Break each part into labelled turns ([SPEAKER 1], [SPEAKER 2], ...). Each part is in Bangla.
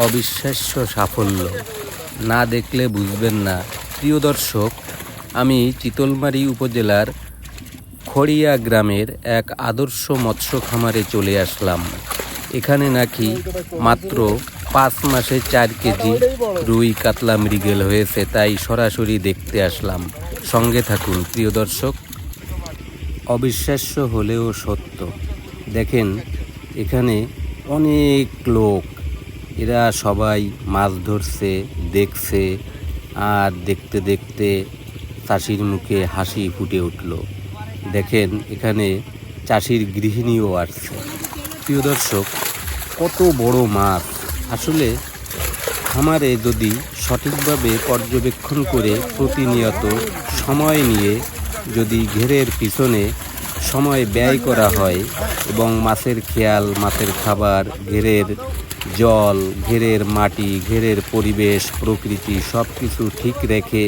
[SPEAKER 1] অবিশ্বাস্য সাফল্য, না দেখলে বুঝবেন না। প্রিয় দর্শক, আমি চিতলমারী উপজেলার খড়িয়া গ্রামের এক আদর্শ মৎস্য খামারে চলে আসলাম। এখানে নাকি মাত্র 5 মাসে 4 কেজি রুই কাতলা মৃগেল হয়েছে, তাই সরাসরি দেখতে আসলাম। সঙ্গে থাকুন প্রিয় দর্শক। অবিশ্বাস্য হলেও সত্য। দেখেন, এখানে অনেক লোক, এরা সবাই মাছ ধরছে, দেখছে, আর দেখতে দেখতে চাষির মুখে হাসি ফুটে উঠল। দেখেন, এখানে চাষির গৃহিণীও আসছে। প্রিয় দর্শক, কত বড় মাছ! আসলে খামারে যদি সঠিকভাবে পর্যবেক্ষণ করে প্রতিনিয়ত সময় নিয়ে যদি ঘেরের পিছনে সময় ব্যয় করা হয় এবং মাছের খেয়াল, মাছের খাবার, ঘেরের জল, ঘেরের মাটি, ঘেরের পরিবেশ, প্রকৃতি সব কিছু ঠিক রেখে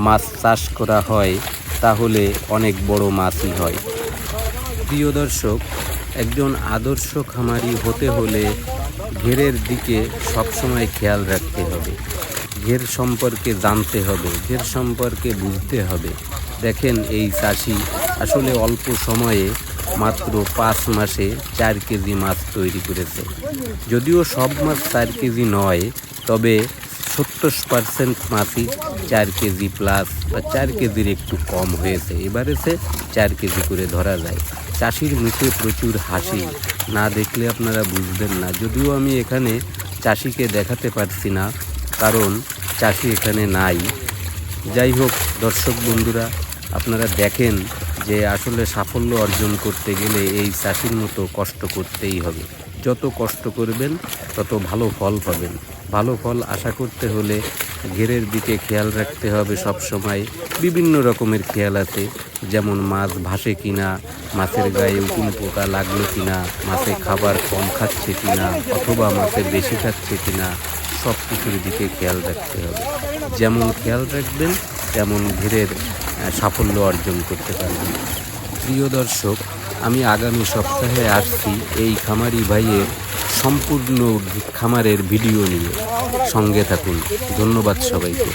[SPEAKER 1] মাছ চাষ করা হয়, তাহলে অনেক বড় মাছই হয়। প্রিয় দর্শক, একজন আদর্শ খামারি হতে হলে ঘেরের দিকে সবসময় খেয়াল রাখতে হবে, ঘের সম্পর্কে জানতে হবে, ঘের সম্পর্কে বুঝতে হবে। দেখেন, এই চাষি আসলে অল্প সময়ে মাত্র 5 মাসে 4 কেজি মাছ তৈরি করেছে। যদিও সব মাছ 4 কেজি নয়, তবে 70% মাছই 4 কেজি প্লাস বা 4 কেজির একটু কম হয়েছে। এবারে সে 4 কেজি করে ধরা যায়। চাষির মুখে প্রচুর হাসি, না দেখলে আপনারা বুঝবেন না। যদিও আমি এখানে চাষিকে দেখাতে পারছি না, কারণ চাষি এখানে নাই। যাই হোক দর্শক বন্ধুরা, আপনারা দেখেন যে আসলে সাফল্য অর্জন করতে গেলে এই চাষির মতো কষ্ট করতেই হবে। যত কষ্ট করবেন তত ভালো ফল পাবেন। ভালো ফল আশা করতে হলে ঘেরের দিকে খেয়াল রাখতে হবে সব সময়। বিভিন্ন রকমের খেয়াল আছে, যেমন মাছ ভাসে কিনা, মাছের গায়ে উকুন পোকা লাগলো কিনা, মাছে খাবার কম খাচ্ছে কিনা অথবা মাছের বেশি খাচ্ছে কিনা, সব কিছুর দিকে খেয়াল রাখতে হবে। যেমন খেয়াল রাখবেন তেমন ঘেরের সাফল্য অর্জন করতে পারবেন। প্রিয় দর্শক, আমি আগামী সপ্তাহে আসছি এই খামারি ভাইয়ের সম্পূর্ণ খামারের ভিডিও নিয়ে। সঙ্গে থাকুন। ধন্যবাদ সবাইকে।